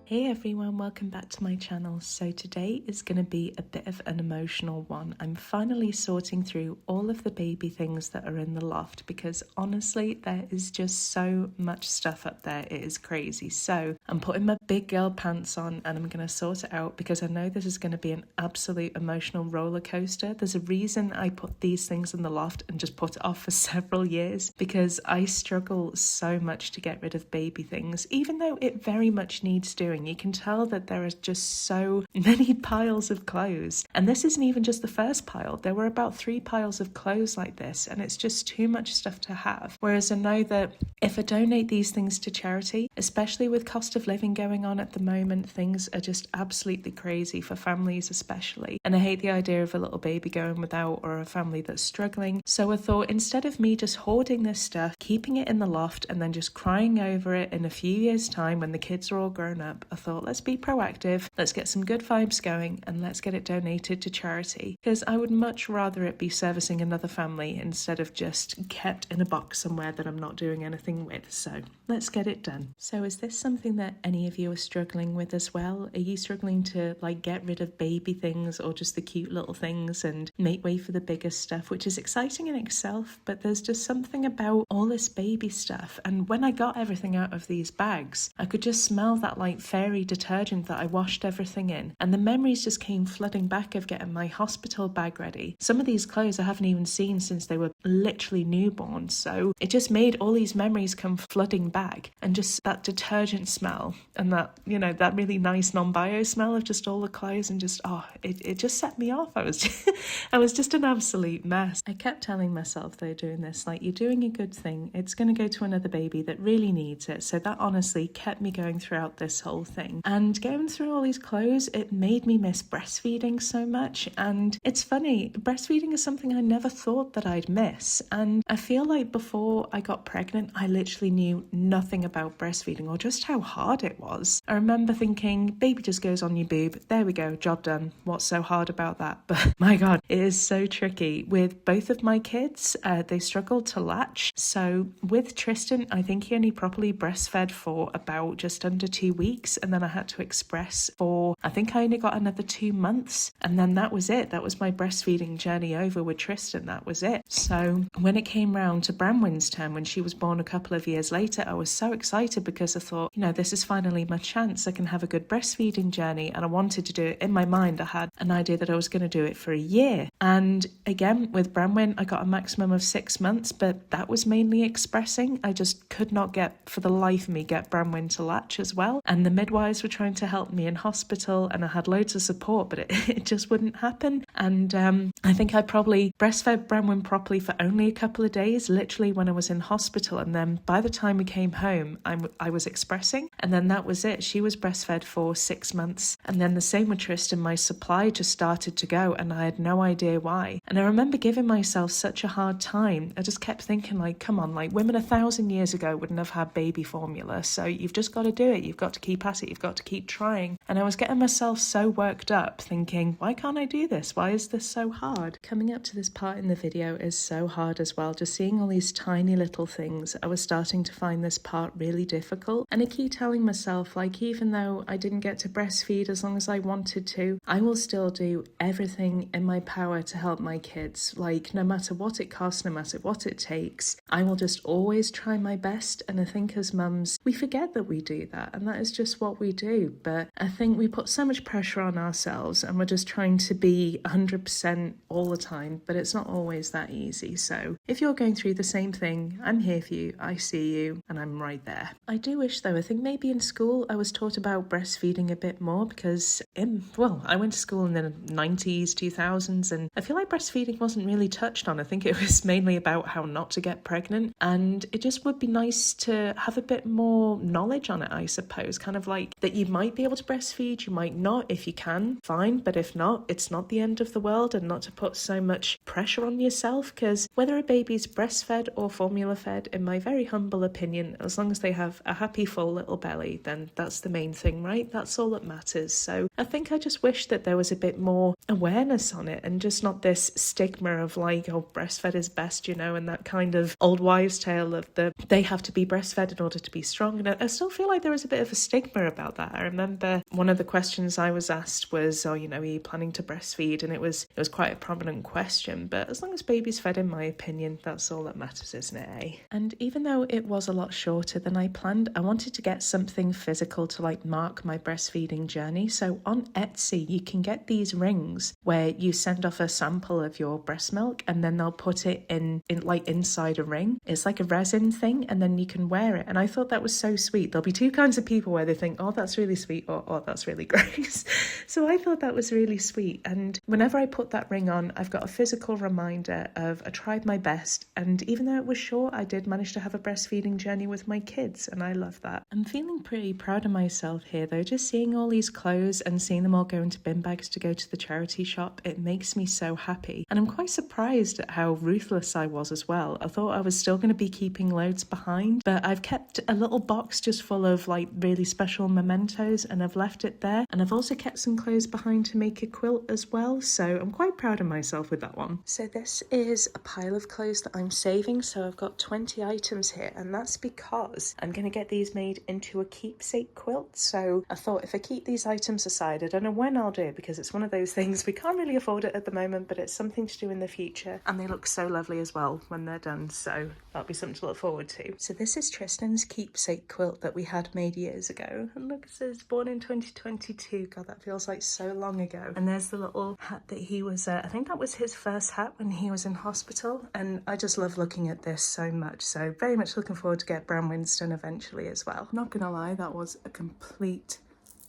Hey everyone, welcome back to my channel. So today is going to be a bit of an emotional one. I'm finally sorting through all of the baby things that are in the loft because honestly there is just so much stuff up there, it is crazy. So I'm putting my big girl pants on and I'm going to sort it out because I know this is going to be an absolute emotional roller coaster. There's a reason I put these things in the loft and just put it off for several years because I struggle so much to get rid of baby things, even though it very much needs doing. You can tell that there are just so many piles of clothes. And this isn't even just the first pile. There were about 3 piles of clothes like this, and it's just too much stuff to have. Whereas I know that if I donate these things to charity, especially with cost of living going on at the moment, things are just absolutely crazy for families especially. And I hate the idea of a little baby going without or a family that's struggling. So I thought instead of me just hoarding this stuff, keeping it in the loft and then just crying over it in a few years' time when the kids are all grown up, I thought let's be proactive, let's get some good vibes going and let's get it donated to charity, because I would much rather it be servicing another family instead of just kept in a box somewhere that I'm not doing anything with. So let's get it done. So is this something that any of you are struggling with as well? Are you struggling to get rid of baby things or just the cute little things and make way for the bigger stuff, which is exciting in itself, but there's just something about all this baby stuff. And when I got everything out of these bags, I could just smell that fairy detergent that I washed everything in, and the memories just came flooding back of getting my hospital bag ready. Some of these clothes I haven't even seen since they were literally newborn, so it just made all these memories come flooding back, and just that detergent smell and that, that really nice non-bio smell of just all the clothes, and just it just set me off. I was just an absolute mess. I kept telling myself though, doing this, you're doing a good thing, it's going to go to another baby that really needs it. So that honestly kept me going throughout this whole thing. And going through all these clothes, it made me miss breastfeeding so much. And it's funny, breastfeeding is something I never thought that I'd miss. And I feel like before I got pregnant, I literally knew nothing about breastfeeding or just how hard it was. I remember thinking, baby just goes on your boob, there we go, job done. What's so hard about that? But my God, it is so tricky. With both of my kids, they struggled to latch. So with Tristan, I think he only properly breastfed for about just under 2 weeks, and then I had to express for, I think I only got another 2 months, and then that was it. That was my breastfeeding journey over with Tristan. That was it. So when it came round to Branwen's turn, when she was born a couple of years later, I was so excited because I thought, this is finally my chance. I can have a good breastfeeding journey, and I wanted to do it. In my mind, I had an idea that I was going to do it for a year. And again, with Branwen, I got a maximum of 6 months, but that was mainly expressing. I just could not for the life of me, get Branwen to latch as well. And the midwives were trying to help me in hospital, and I had loads of support, but it just wouldn't happen. And I think I probably breastfed Branwen properly for only a couple of days, literally when I was in hospital. And then by the time we came home, I was expressing, and then that was it. She was breastfed for 6 months. And then the same with Tristan, my supply just started to go, and I had no idea why. And I remember giving myself such a hard time. I just kept thinking, come on, women 1,000 years ago wouldn't have had baby formula, so you've just got to do it, you've got to keep at it, you've got to keep trying. And I was getting myself so worked up thinking, why can't I do this? Why is this so hard? Coming up to this part in the video is so hard as well. Just seeing all these tiny little things, I was starting to find this part really difficult. And I keep telling myself, even though I didn't get to breastfeed as long as I wanted to, I will still do everything in my power to help my kids. No matter what it costs, no matter what it takes, I will just always try my best. And I think as mums, we forget that we do that, and that is just what we do. But I think we put so much pressure on ourselves, and we're just trying to be 100% all the time, but it's not always that easy. So if you're going through the same thing, I'm here for you, I see you, and I'm right there. I do wish though, I think maybe in school I was taught about breastfeeding a bit more, because I went to school in the 90s, 2000s, and I feel like breastfeeding wasn't really touched on. I think it was mainly about how not to get pregnant, and it just would be nice to have a bit more knowledge on it, I suppose, that you might be able to breastfeed breastfeed, you might not. If you can, fine, but if not, it's not the end of the world, and not to put so much pressure on yourself, because whether a baby's breastfed or formula fed, in my very humble opinion, as long as they have a happy full little belly, then that's the main thing, right? That's all that matters. So I think I just wish that there was a bit more awareness on it, and just not this stigma of like, oh, breastfed is best, you know, and that kind of old wives' tale of they have to be breastfed in order to be strong. And I still feel like there is a bit of a stigma about that. I remember one of the questions I was asked was, oh, you know, are you planning to breastfeed? And it was quite a prominent question, but as long as baby's fed, in my opinion, that's all that matters, isn't it, eh? And even though it was a lot shorter than I planned, I wanted to get something physical to like mark my breastfeeding journey. So on Etsy, you can get these rings where you send off a sample of your breast milk, and then they'll put it in like inside a ring. It's like a resin thing, and then you can wear it. And I thought that was so sweet. There'll be two kinds of people where they think, oh, that's really sweet, or oh, that's really gross. So I thought that was really sweet. And whenever I put that ring on, I've got a physical reminder of I tried my best. And even though it was short, I did manage to have a breastfeeding journey with my kids, and I love that. I'm feeling pretty proud of myself here though, just seeing all these clothes and seeing them all go into bin bags to go to the charity shop. It makes me so happy. And I'm quite surprised at how ruthless I was as well. I thought I was still going to be keeping loads behind, but I've kept a little box just full of like really special mementos, and I've left it there. And I've also kept some clothes behind to make a quilt as well, so I'm quite proud of myself with that one. So this is a pile of clothes that I'm saving. So I've got 20 items here, and that's because I'm going to get these made into a keepsake quilt. So I thought if I keep these items aside, I don't know when I'll do it, because it's one of those things we can't really afford it at the moment, but it's something to do in the future, and they look so lovely as well when they're done, so that'll be something to look forward to. So this is Tristan's keepsake quilt that we had made years ago, and look, it says born in 2022. God, that feels like so long ago. And there's the little hat that he was I think that was his first hat when he was in hospital, and I just love looking at this so much, so very much looking forward to get Bram Winston eventually as well. Not gonna lie, that was a complete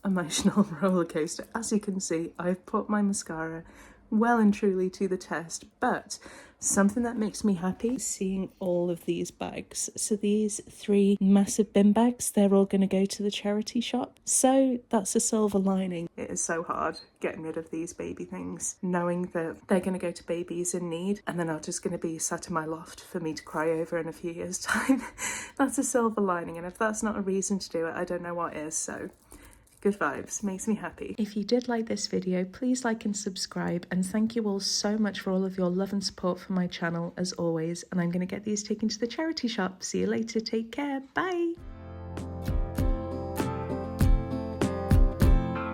emotional roller coaster. As you can see, I've put my mascara well and truly to the test, but something that makes me happy is seeing all of these bags. So these 3 massive bin bags, they're all going to go to the charity shop. So that's a silver lining. It is so hard getting rid of these baby things, knowing that they're going to go to babies in need, and they're not just going to be sat in my loft for me to cry over in a few years' time. That's a silver lining, and if that's not a reason to do it, I don't know what is. So good vibes, makes me happy. If you did like this video, please like and subscribe, and thank you all so much for all of your love and support for my channel as always, and I'm going to get these taken to the charity shop. See you later, take care, bye!